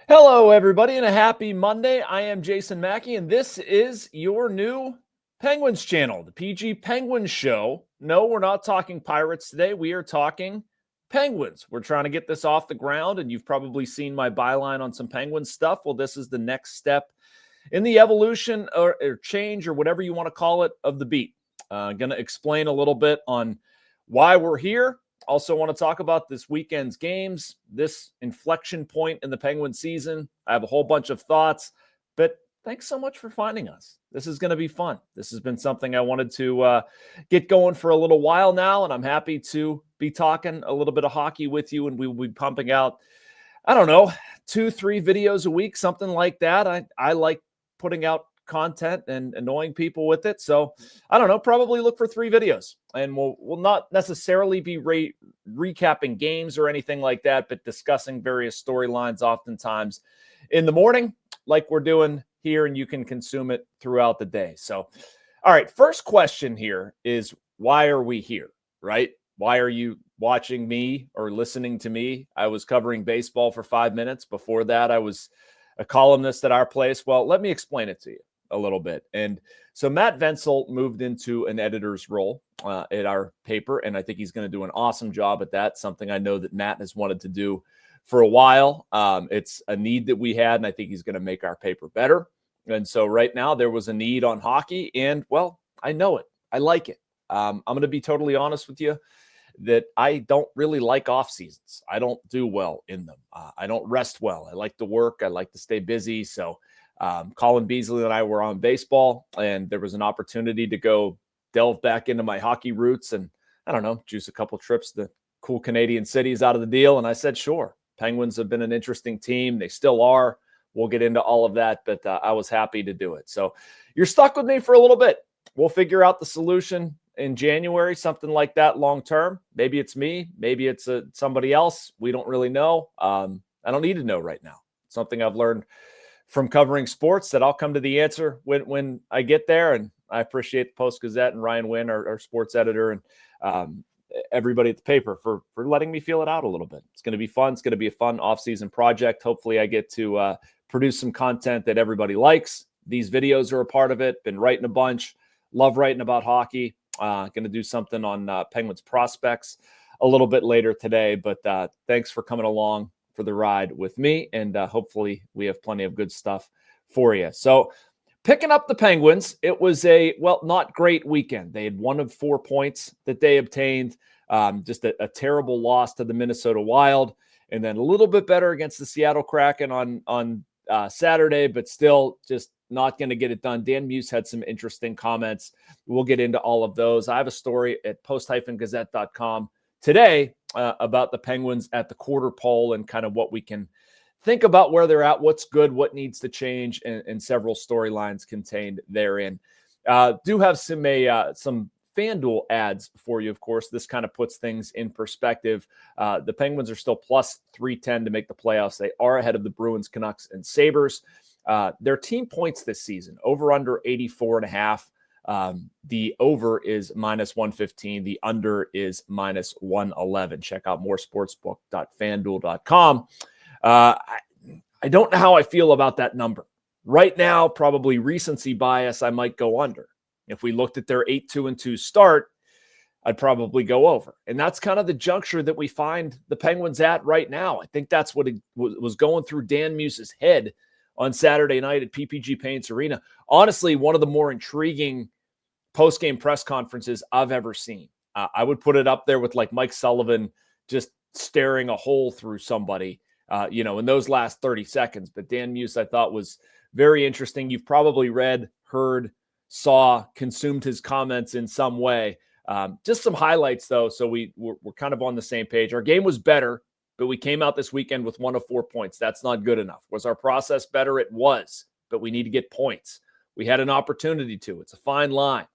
Hello, everybody, and a happy Monday. I am Jason Mackey, and this is your new Penguins channel, the PG Penguins Show. No, we're not talking Pirates today. We are talking Penguins. We're trying to get this off the ground, and you've probably seen my byline on some Penguins stuff. Well, this is the next step in the evolution or change or whatever you want to call it of the beat. Going to explain a little bit on why we're here. Also want to talk about this weekend's games, this inflection point in the Penguin season. I have a whole bunch of thoughts, but thanks so much for finding us. This is going to be fun. This has been something I wanted to get going for a little while now, and I'm happy to be talking a little bit of hockey with you, and we will be pumping out, 2-3 videos a week, something like that. I like putting out content and annoying people with it. So probably look for 3 videos, and we'll not necessarily be recapping games or anything like that, but discussing various storylines oftentimes in the morning like we're doing here, and you can consume it throughout the day. So, all right, first question here is, why are we here, right? Why are you watching me or listening to me? I was covering baseball for 5 minutes. Before that, I was a columnist at our place. Well, let me explain it to you a little bit. And so Matt Vensel moved into an editor's role at our paper, and I think he's going to do an awesome job at that, something I know that Matt has wanted to do for a while. It's a need that we had, and I think he's going to make our paper better. And so right now there was a need on hockey, and, well, I know it. I like it. I'm going to be totally honest with you that I don't really like off seasons. I don't do well in them. I don't rest well. I like to work. I like to stay busy. So Colin Beasley and I were on baseball, and there was an opportunity to go delve back into my hockey roots and, juice a couple trips to cool Canadian cities out of the deal. And I said, sure. Penguins have been an interesting team. They still are. We'll get into all of that, but I was happy to do it. So you're stuck with me for a little bit. We'll figure out the solution in January, something like that long term. Maybe it's me. Maybe it's somebody else. We don't really know. I don't need to know right now. It's something I've learned from covering sports that I'll come to the answer when I get there. And I appreciate the Post-Gazette and Ryan Wynn, our sports editor, and everybody at the paper for letting me feel it out a little bit. It's going to be fun. It's going to be a fun off-season project. Hopefully I get to produce some content that everybody likes. These videos are a part of it. Been writing a bunch. Love writing about hockey. Going to do something on Penguins prospects a little bit later today. But thanks for coming along for the ride with me, and hopefully we have plenty of good stuff for you. So picking up the Penguins, it was not great weekend. They had 1 of 4 points that they obtained, just a terrible loss to the Minnesota Wild, and then a little bit better against the Seattle Kraken on Saturday, but still just not going to get it done. Dan Muse had some interesting comments. We'll get into all of those. I have a story at post-gazette.com today about the Penguins at the quarter pole and kind of what we can think about where they're at, what's good, what needs to change, and several storylines contained therein. Do have some FanDuel ads for you, of course. This kind of puts things in perspective. The Penguins are still plus 310 to make the playoffs. They are ahead of the Bruins, Canucks, and Sabres. Their team points this season, over under 84.5. The over is minus 115. The under is minus 111. Check out moresportsbook.fanduel.com. I don't know how I feel about that number. Right now, probably recency bias, I might go under. If we looked at their 8-2-2 start, I'd probably go over. And that's kind of the juncture that we find the Penguins at right now. I think that's what was going through Dan Muse's head on Saturday night at PPG Paints Arena. Honestly, one of the more intriguing post-game press conferences I've ever seen. I would put it up there with like Mike Sullivan just staring a hole through somebody, in those last 30 seconds. But Dan Muse, I thought, was very interesting. You've probably read, heard, saw, consumed his comments in some way. Just some highlights, though, so we're kind of on the same page. Our game was better, but we came out this weekend with 1 of 4 points. That's not good enough. Was our process better? It was, but we need to get points. We had an opportunity to. It's a fine line.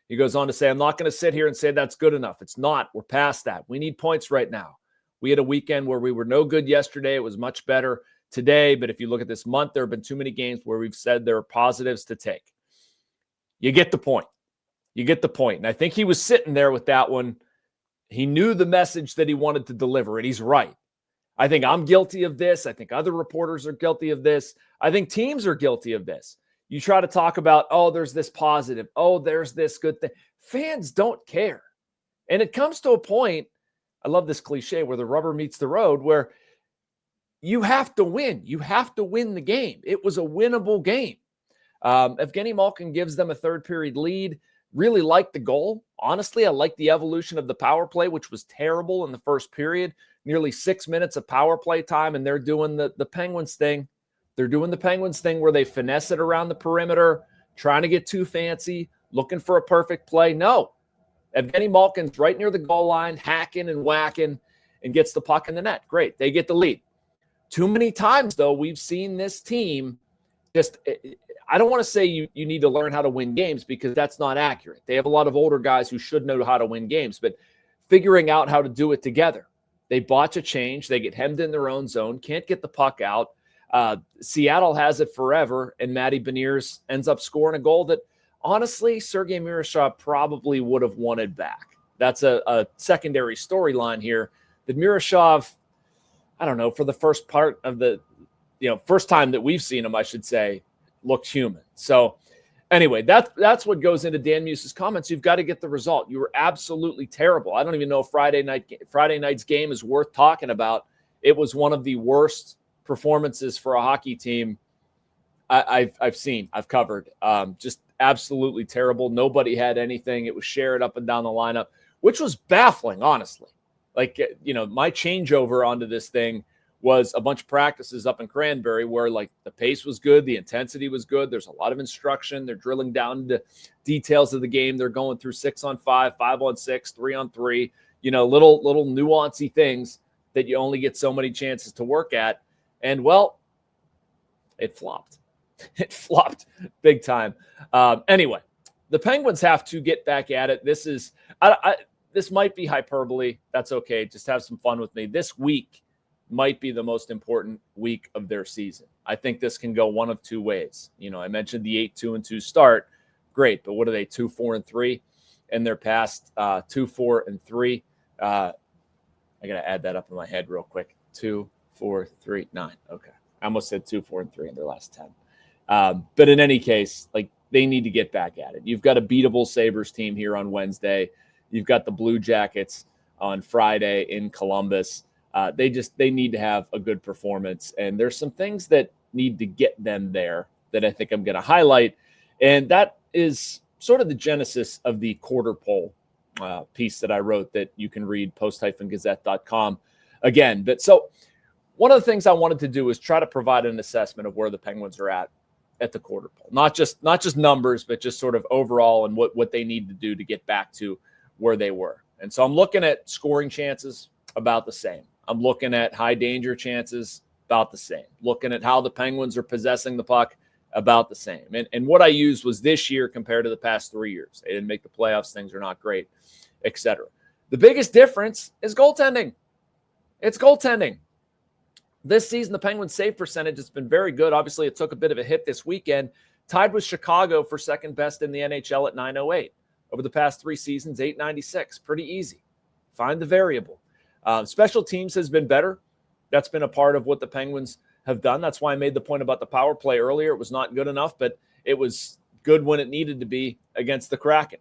He goes on to say, I'm not going to sit here and say that's good enough. It's not. We're past that. We need points right now. We had a weekend where we were no good yesterday. It was much better today. But if you look at this month, there have been too many games where we've said there are positives to take. You get the point. You get the point. And I think he was sitting there with that one. He knew the message that he wanted to deliver, and he's right. I think I'm guilty of this. I think other reporters are guilty of this. I think teams are guilty of this. You try to talk about, oh, there's this positive. Oh, there's this good thing. Fans don't care. And it comes to a point, I love this cliche, where the rubber meets the road, where you have to win. You have to win the game. It was a winnable game. Evgeni Malkin gives them a third period lead. Really liked the goal. Honestly, I like the evolution of the power play, which was terrible in the first period. Nearly 6 minutes of power play time, and they're doing the Penguins thing. They're doing the Penguins thing where they finesse it around the perimeter, trying to get too fancy, looking for a perfect play. No. Evgeni Malkin's right near the goal line, hacking and whacking, and gets the puck in the net. Great. They get the lead. Too many times, though, we've seen this team just – I don't want to say you need to learn how to win games, because that's not accurate. They have a lot of older guys who should know how to win games, but figuring out how to do it together. They botch a change. They get hemmed in their own zone, can't get the puck out. Seattle has it forever, and Matty Beniers ends up scoring a goal that, honestly, Sergei Murashov probably would have wanted back. That's a secondary storyline here that Murashov, I don't know, for the first part of the, first time that we've seen him, I should say, looked human. So anyway, that's what goes into Dan Muse's comments. You've got to get the result. You were absolutely terrible. I don't even know if Friday night's game is worth talking about. It was one of the worst performances for a hockey team I've covered. Just absolutely terrible. Nobody had anything. It was shared up and down the lineup, which was baffling, honestly. Like, my changeover onto this thing was a bunch of practices up in Cranberry where, like, the pace was good, the intensity was good. There's a lot of instruction. They're drilling down into details of the game. They're going through 6-on-5, 5-on-6, 3-on-3, little nuancy things that you only get so many chances to work at. And, well, it flopped. It flopped big time. Anyway, the Penguins have to get back at it. This is this might be hyperbole. That's okay. Just have some fun with me. This week might be the most important week of their season. I think this can go one of two ways. I mentioned the 8-2-2 start. Great, but what are they, 2-4-3? And they're past 2-4-3. I got to add that up in my head real quick. 2, 4, 3, 9. Okay. I almost said 2-4-3 in their last 10. But in any case, like, they need to get back at it. You've got a beatable Sabres team here on Wednesday. You've got the Blue Jackets on Friday in Columbus. They need to have a good performance. And there's some things that need to get them there that I think I'm going to highlight. And that is sort of the genesis of the quarter poll piece that I wrote that you can read, post-gazette.com again. But so one of the things I wanted to do is try to provide an assessment of where the Penguins are at the quarter poll. Not just numbers, but just sort of overall and what they need to do to get back to where they were. And so I'm looking at scoring chances, about the same. I'm looking at high danger chances, about the same. Looking at how the Penguins are possessing the puck, about the same. And what I used was this year compared to the past 3 years. They didn't make the playoffs. Things are not great, etc. The biggest difference is goaltending. It's goaltending. This season, the Penguins' save percentage has been very good. Obviously, it took a bit of a hit this weekend. Tied with Chicago for second best in the NHL at 908. Over the past 3 seasons, 896. Pretty easy. Find the variable. Special teams has been better. That's been a part of what the Penguins have done. That's why I made the point about the power play earlier. It was not good enough, but it was good when it needed to be against the Kraken.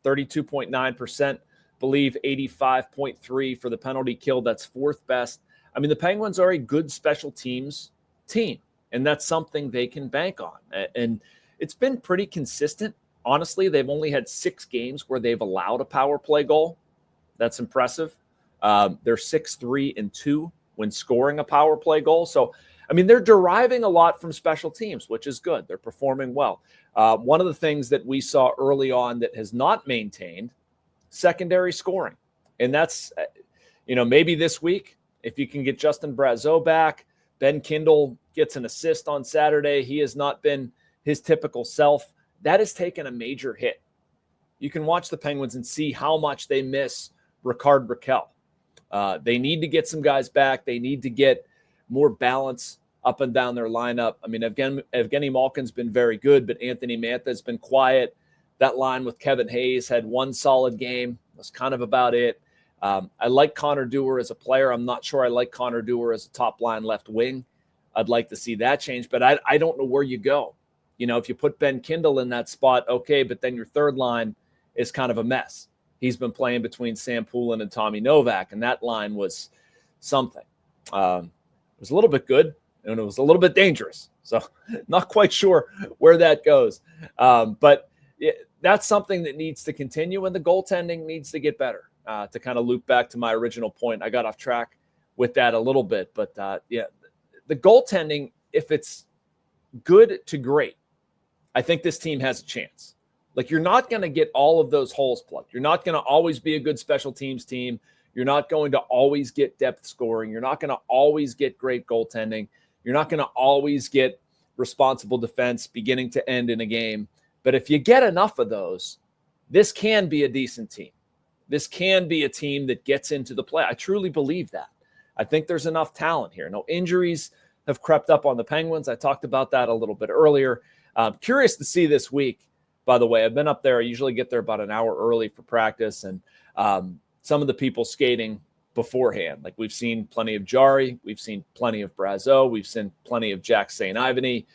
32.9%. Believe 85.3 for the penalty kill. That's fourth best. I mean, the Penguins are a good special teams team, and that's something they can bank on. And it's been pretty consistent. Honestly, they've only had 6 games where they've allowed a power play goal. That's impressive. They're 6-3-2 when scoring a power play goal. So, I mean, they're deriving a lot from special teams, which is good. They're performing well. One of the things that we saw early on that has not maintained, secondary scoring. And that's, maybe this week, if you can get Justin Brazeau back, Ben Kindle gets an assist on Saturday. He has not been his typical self. That has taken a major hit. You can watch the Penguins and see how much they miss Ricard Raquel. They need to get some guys back. They need to get more balance up and down their lineup. I mean, Evgeni Malkin's been very good, but Anthony Mantha has been quiet. That line with Kevin Hayes had one solid game. That's kind of about it. I like Connor Dewar as a player. I'm not sure I like Connor Dewar as a top line left wing. I'd like to see that change, but I don't know where you go. If you put Ben Kindle in that spot, okay, but then your third line is kind of a mess. He's been playing between Sam Poulin and Tommy Novak, and that line was something. It was a little bit good, and it was a little bit dangerous. So not quite sure where that goes. But that's something that needs to continue, and the goaltending needs to get better. To kind of loop back to my original point, I got off track with that a little bit. But, the goaltending, if it's good to great, I think this team has a chance. Like, you're not going to get all of those holes plugged. You're not going to always be a good special teams team. You're not going to always get depth scoring. You're not going to always get great goaltending. You're not going to always get responsible defense beginning to end in a game. But if you get enough of those, this can be a decent team. This can be a team that gets into the play. I truly believe that. I think there's enough talent here. No injuries have crept up on the Penguins. I talked about that a little bit earlier. Curious to see this week, by the way. I've been up there. I usually get there about an hour early for practice, and some of the people skating beforehand. Like, we've seen plenty of Jarry. We've seen plenty of Brazeau. We've seen plenty of Jack St. Ivany.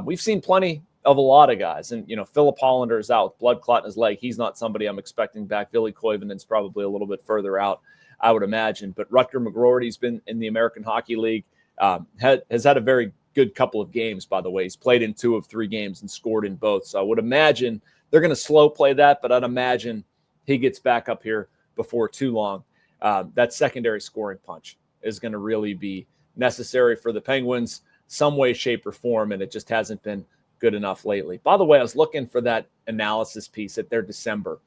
We've seen plenty of a lot of guys. And, Philip Hollander is out with blood clot in his leg. He's not somebody I'm expecting back. Ville Koivunen's probably a little bit further out, I would imagine. But Rutger McGroarty's been in the American Hockey League, has had a very good couple of games, by the way. He's played in 2 of 3 games and scored in both. So I would imagine they're going to slow play that, but I'd imagine he gets back up here before too long. That secondary scoring punch is going to really be necessary for the Penguins some way, shape, or form, and it just hasn't been good enough lately. By the way, I was looking for that analysis piece at their December,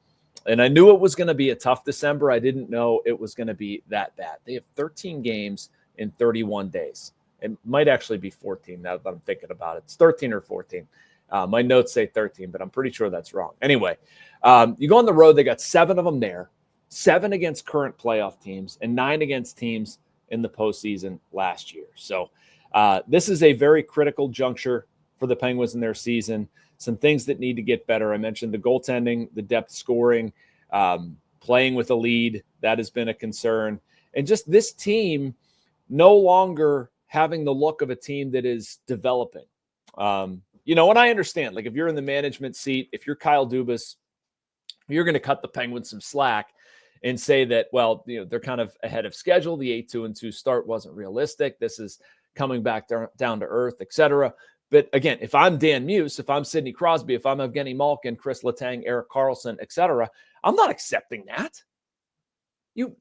and I knew it was going to be a tough December. I didn't know it was going to be that bad. They have 13 games in 31 days. It might actually be 14 now that I'm thinking about it. It's 13 or 14. My notes say 13, but I'm pretty sure that's wrong. Anyway, you go on the road, they got 7 of them there, 7 against current playoff teams, and 9 against teams in the postseason last year. So this is a very critical juncture for the Penguins in their season. Some things that need to get better. I mentioned the goaltending, the depth scoring, playing with a lead. That has been a concern. And just this team no longer having the look of a team that is developing. And I understand, like, if you're in the management seat, if you're Kyle Dubas, you're going to cut the Penguins some slack and say that, well, they're kind of ahead of schedule. The 8-2-2 start wasn't realistic. This is coming back down to earth, etc. But again, if I'm Dan Muse, if I'm Sidney Crosby, if I'm Evgeni Malkin, Kris Letang, Erik Karlsson, etc., I'm not accepting that. You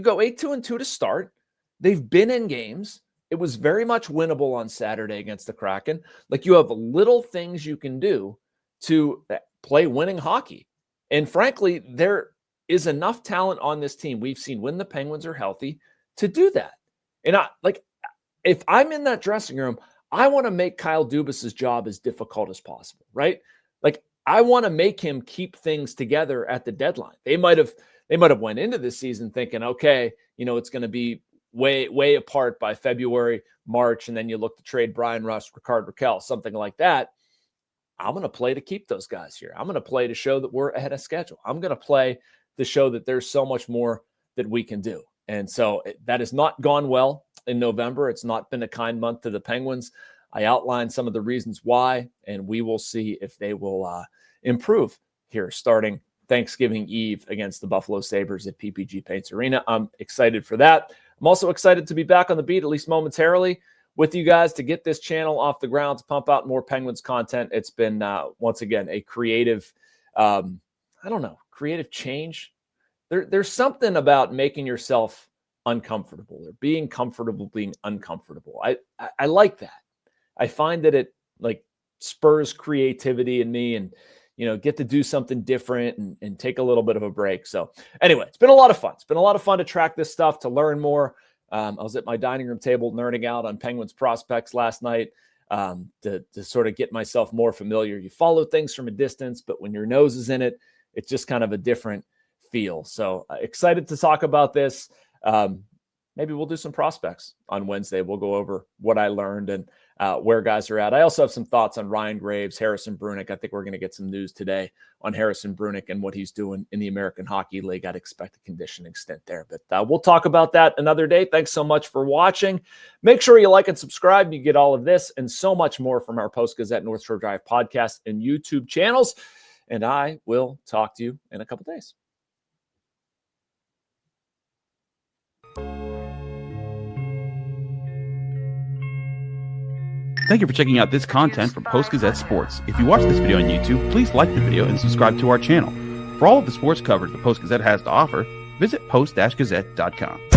go 8-2-2 to start. They've been in games. It was very much winnable on Saturday against the Kraken. Like, you have little things you can do to play winning hockey. And frankly, there is enough talent on this team we've seen when the Penguins are healthy to do that. And if I'm in that dressing room, I want to make Kyle Dubas's job as difficult as possible, right? Like, I want to make him keep things together at the deadline. They might have went into this season thinking, okay, it's going to be way apart by February, March, and then you look to trade Brian Russ, Rickard Rakell, something like that. I'm going to play to keep those guys here. I'm going to play to show that we're ahead of schedule. I'm going to play to show that there's so much more that we can do. And so that has not gone well in November. It's not been a kind month to the Penguins. I outlined some of the reasons why, and we will see if they will improve here starting Thanksgiving Eve against the Buffalo Sabres at PPG Paints Arena. I'm excited for that. I'm also excited to be back on the beat, at least momentarily, with you guys to get this channel off the ground, to pump out more Penguins content. It's been, once again, a creative, creative change. There's something about making yourself uncomfortable or being comfortable being uncomfortable. I like that. I find that it spurs creativity in me, and get to do something different and take a little bit of a break. So anyway, it's been a lot of fun. It's been a lot of fun to track this stuff, to learn more. I was at my dining room table nerding out on Penguins prospects last night to sort of get myself more familiar. You follow things from a distance, but when your nose is in it, it's just kind of a different feel. So excited to talk about this. maybe we'll do some prospects on Wednesday. We'll go over what I learned and where guys are at. I also have some thoughts on Ryan Graves, Harrison Brunick. I think we're going to get some news today on Harrison Brunick and what he's doing in the American Hockey League. I'd expect a conditioning stint there, but we'll talk about that another day. Thanks so much for watching. Make sure you like and subscribe. You get all of this and so much more from our Post-Gazette North Shore Drive podcast and YouTube channels. And I will talk to you in a couple days. Thank you for checking out this content from Post-Gazette Sports. If you watch this video on YouTube, please like the video and subscribe to our channel. For all of the sports coverage the Post-Gazette has to offer, visit post-gazette.com.